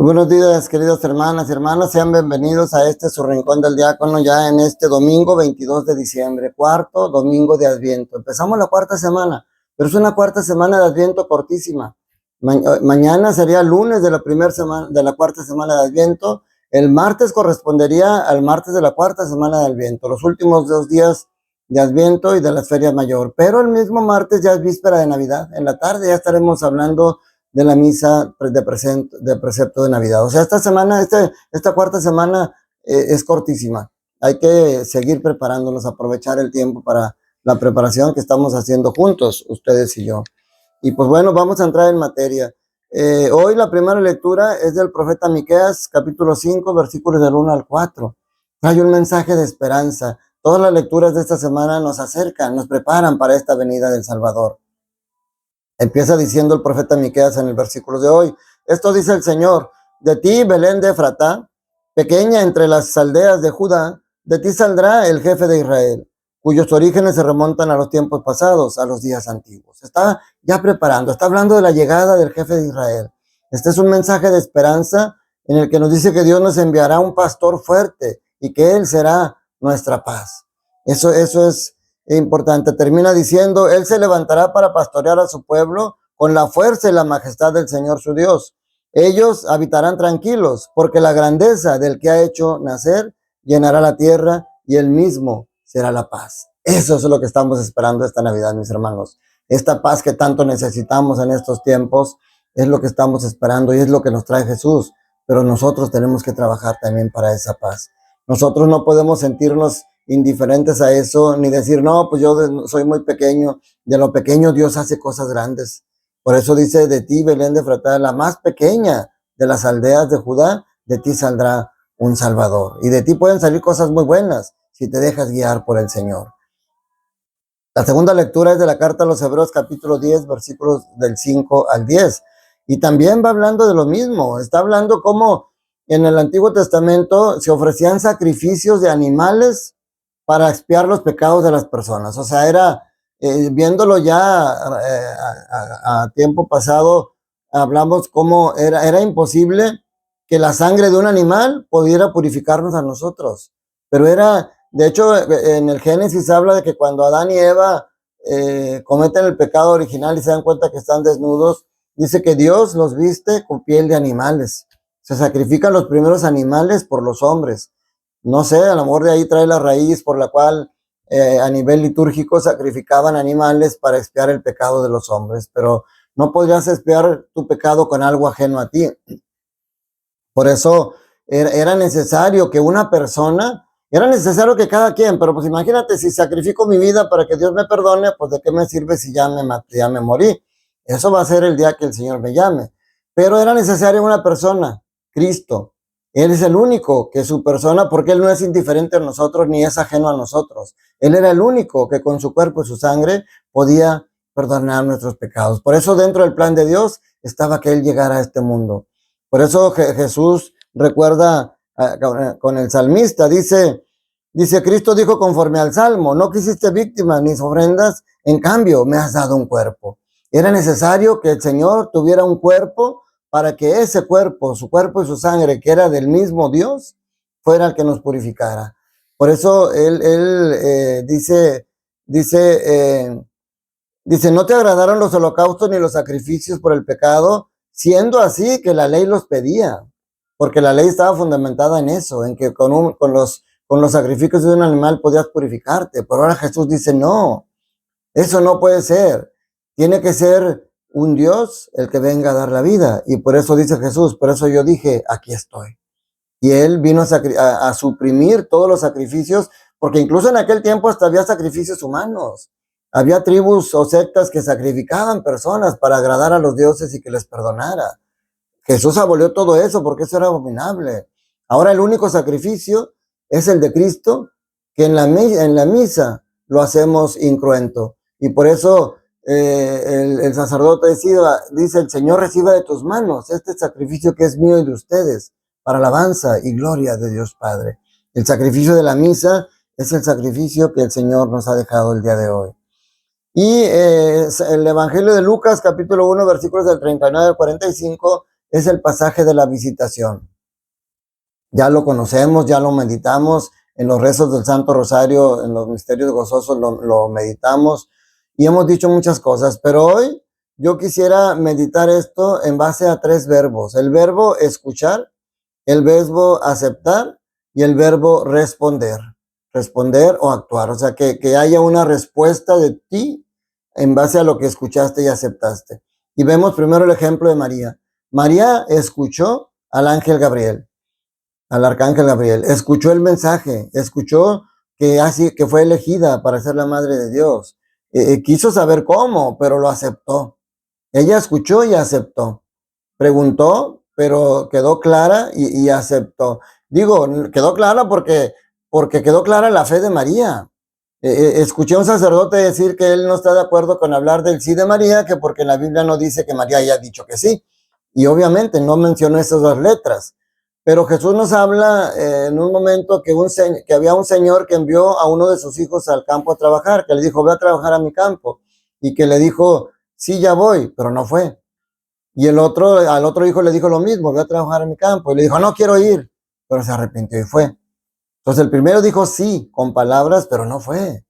Buenos días, queridas hermanas y hermanos, sean bienvenidos a su Rincón del Diácono ya en este domingo 22 de diciembre, cuarto domingo de Adviento. Empezamos la cuarta semana, pero es una cuarta semana de Adviento cortísima. Mañana sería lunes de la primera semana, de la cuarta semana de Adviento. El martes correspondería al martes de la cuarta semana de Adviento, los últimos 2 días de Adviento y de la Feria Mayor. Pero el mismo martes ya es víspera de Navidad. En la tarde ya estaremos hablando de la misa de precepto de Navidad. O sea, esta semana, esta cuarta semana es cortísima. Hay que seguir preparándonos, aprovechar el tiempo para la preparación que estamos haciendo juntos, ustedes y yo. Y pues bueno, vamos a entrar en materia. Hoy la primera lectura es del profeta Miqueas, capítulo 5, versículos del 1 al 4. Hay un mensaje de esperanza. Todas las lecturas de esta semana nos acercan, nos preparan para esta venida del Salvador. Empieza diciendo el profeta Miqueas en el versículo de hoy: esto dice el Señor, de ti, Belén de Efratá, pequeña entre las aldeas de Judá, de ti saldrá el jefe de Israel, cuyos orígenes se remontan a los tiempos pasados, a los días antiguos. Está ya preparando, está hablando de la llegada del jefe de Israel. Este es un mensaje de esperanza en el que nos dice que Dios nos enviará un pastor fuerte y que Él será nuestra paz. Eso es importante. Termina diciendo: Él se levantará para pastorear a su pueblo con la fuerza y la majestad del Señor su Dios. Ellos habitarán tranquilos, porque la grandeza del que ha hecho nacer llenará la tierra y Él mismo será la paz. Eso es lo que estamos esperando esta Navidad, mis hermanos. Esta paz que tanto necesitamos en estos tiempos es lo que estamos esperando y es lo que nos trae Jesús. Pero nosotros tenemos que trabajar también para esa paz. Nosotros no podemos sentirnos indiferentes a eso, ni decir, no, pues yo soy muy pequeño. De lo pequeño Dios hace cosas grandes. Por eso dice: de ti, Belén de Efratá, la más pequeña de las aldeas de Judá, de ti saldrá un Salvador. Y de ti pueden salir cosas muy buenas si te dejas guiar por el Señor. La segunda lectura es de la carta a los Hebreos, capítulo 10, versículos del 5 al 10. Y también va hablando de lo mismo. Está hablando cómo en el Antiguo Testamento se ofrecían sacrificios de animales para expiar los pecados de las personas. O sea, era, viéndolo ya a tiempo pasado, hablamos cómo era imposible que la sangre de un animal pudiera purificarnos a nosotros. Pero de hecho, en el Génesis habla de que cuando Adán y Eva cometen el pecado original y se dan cuenta que están desnudos, dice que Dios los viste con piel de animales. Se sacrifican los primeros animales por los hombres. No sé, a lo mejor de ahí trae la raíz por la cual a nivel litúrgico sacrificaban animales para expiar el pecado de los hombres, pero no podrías expiar tu pecado con algo ajeno a ti. Por eso era necesario que una persona, era necesario que cada quien, pero pues imagínate, si sacrifico mi vida para que Dios me perdone, pues de qué me sirve si ya me morí. Eso va a ser el día que el Señor me llame. Pero era necesaria una persona, Cristo. Él es el único que su persona, porque Él no es indiferente a nosotros ni es ajeno a nosotros. Él era el único que con su cuerpo y su sangre podía perdonar nuestros pecados. Por eso dentro del plan de Dios estaba que Él llegara a este mundo. Por eso Jesús recuerda con el salmista, dice, Cristo dijo conforme al Salmo: no quisiste víctimas ni ofrendas, en cambio me has dado un cuerpo. Era necesario que el Señor tuviera un cuerpo para que ese cuerpo, su cuerpo y su sangre, que era del mismo Dios, fuera el que nos purificara. Por eso él dice, no te agradaron los holocaustos ni los sacrificios por el pecado, siendo así que la ley los pedía, porque la ley estaba fundamentada en eso, en que con los sacrificios de un animal podías purificarte. Pero ahora Jesús dice: no, eso no puede ser. Tiene que ser un Dios el que venga a dar la vida. Y por eso dice Jesús, por eso yo dije: aquí estoy. Y Él vino a suprimir todos los sacrificios, porque incluso en aquel tiempo hasta había sacrificios humanos. Había tribus o sectas que sacrificaban personas para agradar a los dioses y que les perdonara. Jesús abolió todo eso porque eso era abominable. Ahora el único sacrificio es el de Cristo, que en la misa lo hacemos incruento. Y por eso el sacerdote dice: el Señor reciba de tus manos este sacrificio que es mío y de ustedes, para alabanza y gloria de Dios Padre. El sacrificio de la misa es el sacrificio que el Señor nos ha dejado el día de hoy. Y el Evangelio de Lucas, capítulo 1, versículos del 39 al 45, es el pasaje de la visitación. Ya lo conocemos, ya lo meditamos en los rezos del Santo Rosario, en los misterios gozosos lo meditamos y hemos dicho muchas cosas, pero hoy yo quisiera meditar esto en base a 3 verbos: el verbo escuchar, el verbo aceptar y el verbo responder o actuar. O sea, que haya una respuesta de ti en base a lo que escuchaste y aceptaste. Y vemos primero el ejemplo de María. María escuchó al ángel Gabriel, al arcángel Gabriel, escuchó el mensaje, escuchó que fue elegida para ser la madre de Dios. Quiso saber cómo, pero lo aceptó. Ella escuchó y aceptó. Preguntó, pero quedó clara y aceptó. Digo, quedó clara porque quedó clara la fe de María. Escuché a un sacerdote decir que él no está de acuerdo con hablar del sí de María, que porque en la Biblia no dice que María haya dicho que sí. Y obviamente no mencionó esas 2 letras. Pero Jesús nos habla en un momento que había un señor que envió a uno de sus hijos al campo a trabajar, que le dijo, ve a trabajar a mi campo. Y que le dijo, sí, ya voy, pero no fue. Y al otro hijo le dijo lo mismo, ve a trabajar en mi campo. Y le dijo, no quiero ir, pero se arrepintió y fue. Entonces el primero dijo sí, con palabras, pero no fue.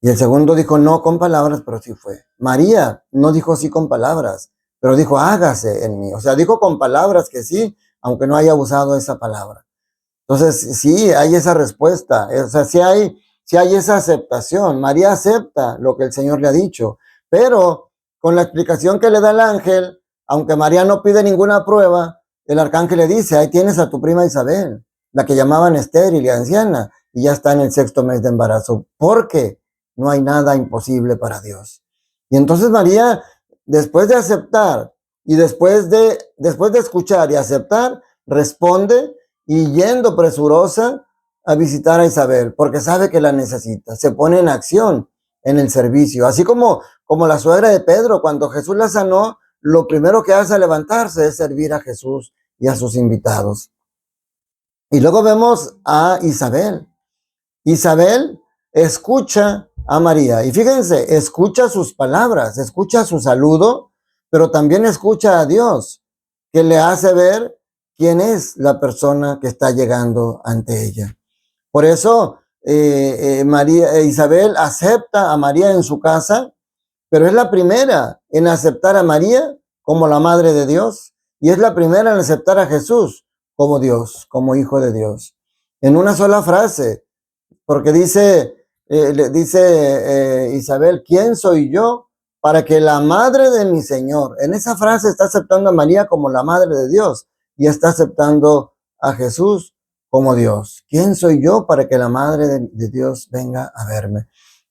Y el segundo dijo no con palabras, pero sí fue. María no dijo sí con palabras, pero dijo hágase en mí. O sea, dijo con palabras que sí, aunque no haya usado esa palabra. Entonces sí, hay esa respuesta. O sea, sí hay esa aceptación. María acepta lo que el Señor le ha dicho, pero con la explicación que le da el ángel, aunque María no pide ninguna prueba, el arcángel le dice, ahí tienes a tu prima Isabel, la que llamaban estéril y anciana, y ya está en el 6º mes de embarazo, porque no hay nada imposible para Dios. Y entonces María, después de aceptar y después de escuchar y aceptar, responde y yendo presurosa a visitar a Isabel, porque sabe que la necesita, se pone en acción en el servicio, así como la suegra de Pedro, cuando Jesús la sanó, lo primero que hace al levantarse es servir a Jesús y a sus invitados. Y luego vemos a Isabel. Isabel escucha a María y fíjense, escucha sus palabras, escucha su saludo, pero también escucha a Dios, que le hace ver quién es la persona que está llegando ante ella. Por eso Isabel acepta a María en su casa, pero es la primera en aceptar a María como la madre de Dios y es la primera en aceptar a Jesús como Dios, como hijo de Dios. En una sola frase, porque dice Isabel, ¿quién soy yo para que la madre de mi Señor? En esa frase está aceptando a María como la madre de Dios y está aceptando a Jesús como Dios. ¿Quién soy yo para que la madre de Dios venga a verme?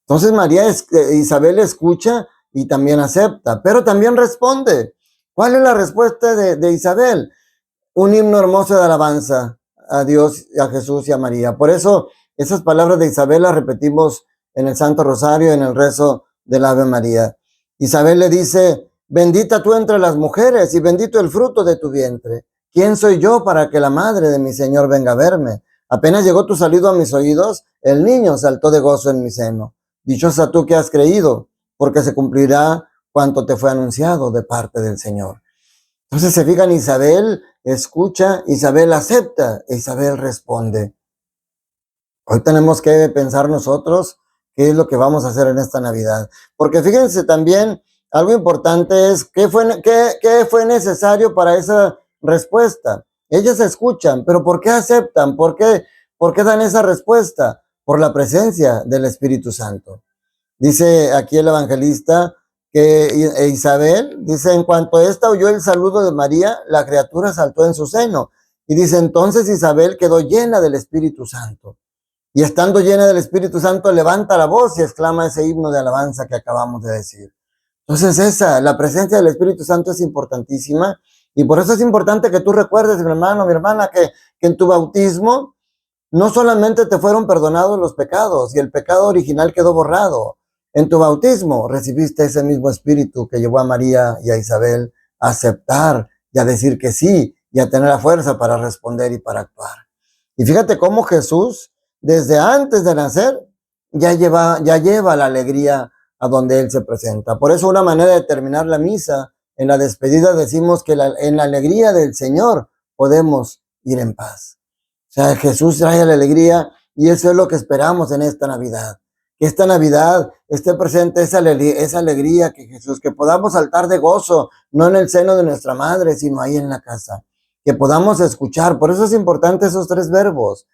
Entonces Isabel escucha y también acepta, pero también responde. ¿Cuál es la respuesta de Isabel? Un himno hermoso de alabanza a Dios, a Jesús y a María. Por eso esas palabras de Isabel las repetimos en el Santo Rosario, en el rezo del Ave María. Isabel le dice, bendita tú entre las mujeres y bendito el fruto de tu vientre. ¿Quién soy yo para que la madre de mi Señor venga a verme? Apenas llegó tu saludo a mis oídos, el niño saltó de gozo en mi seno. Dichosa tú que has creído, porque se cumplirá cuanto te fue anunciado de parte del Señor. Entonces se fijan, Isabel escucha, Isabel acepta, Isabel responde. Hoy tenemos que pensar nosotros qué es lo que vamos a hacer en esta Navidad. Porque fíjense también, algo importante es qué fue necesario para esa respuesta. Ellas escuchan, pero ¿por qué aceptan? ¿Por qué dan esa respuesta? Por la presencia del Espíritu Santo. Dice aquí el evangelista que Isabel, dice, en cuanto ésta oyó el saludo de María, la criatura saltó en su seno. Y dice, entonces Isabel quedó llena del Espíritu Santo. Y estando llena del Espíritu Santo, levanta la voz y exclama ese himno de alabanza que acabamos de decir. Entonces la presencia del Espíritu Santo es importantísima. Y por eso es importante que tú recuerdes, mi hermano, mi hermana, que en tu bautismo no solamente te fueron perdonados los pecados y el pecado original quedó borrado. En tu bautismo recibiste ese mismo Espíritu que llevó a María y a Isabel a aceptar y a decir que sí y a tener la fuerza para responder y para actuar. Y fíjate cómo Jesús, desde antes de nacer, ya lleva la alegría a donde Él se presenta. Por eso una manera de terminar la misa en la despedida decimos que en la alegría del Señor podemos ir en paz. O sea, Jesús trae la alegría y eso es lo que esperamos en esta Navidad. Que esta Navidad esté presente esa alegría que Jesús, que podamos saltar de gozo, no en el seno de nuestra madre, sino ahí en la casa. Que podamos escuchar. Por eso es importante esos 3 verbos.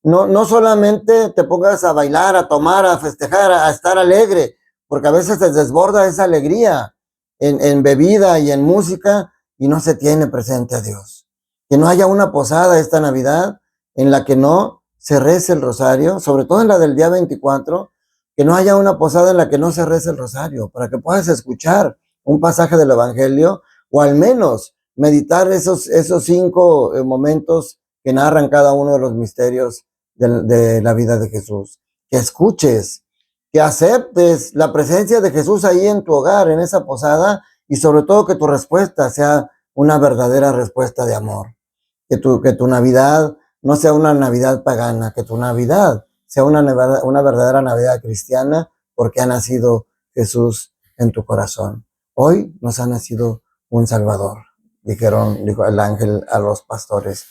No solamente te pongas a bailar, a tomar, a festejar, a estar alegre, porque a veces te desborda esa alegría en bebida y en música y no se tiene presente a Dios. Que no haya una posada esta Navidad en la que no se rece el rosario, sobre todo en la del día 24, que no haya una posada en la que no se rece el rosario, para que puedas escuchar un pasaje del Evangelio o al menos meditar esos 5 momentos que narran cada uno de los misterios de la vida de Jesús. Que escuches, que aceptes la presencia de Jesús ahí en tu hogar, en esa posada, y sobre todo que tu respuesta sea una verdadera respuesta de amor. Que tu Navidad no sea una Navidad pagana, que tu Navidad sea una verdadera Navidad cristiana, porque ha nacido Jesús en tu corazón. Hoy nos ha nacido un Salvador, dijo el ángel a los pastores.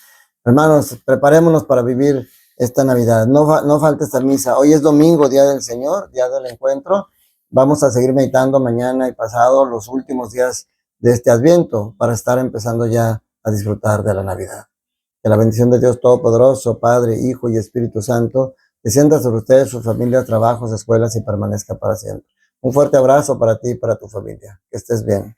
Hermanos, preparémonos para vivir esta Navidad. No falte esta misa. Hoy es domingo, Día del Señor, Día del Encuentro. Vamos a seguir meditando mañana y pasado los últimos días de este Adviento para estar empezando ya a disfrutar de la Navidad. Que la bendición de Dios Todopoderoso, Padre, Hijo y Espíritu Santo, descienda sobre ustedes, sus familias, trabajos, escuelas y permanezca para siempre. Un fuerte abrazo para ti y para tu familia. Que estés bien.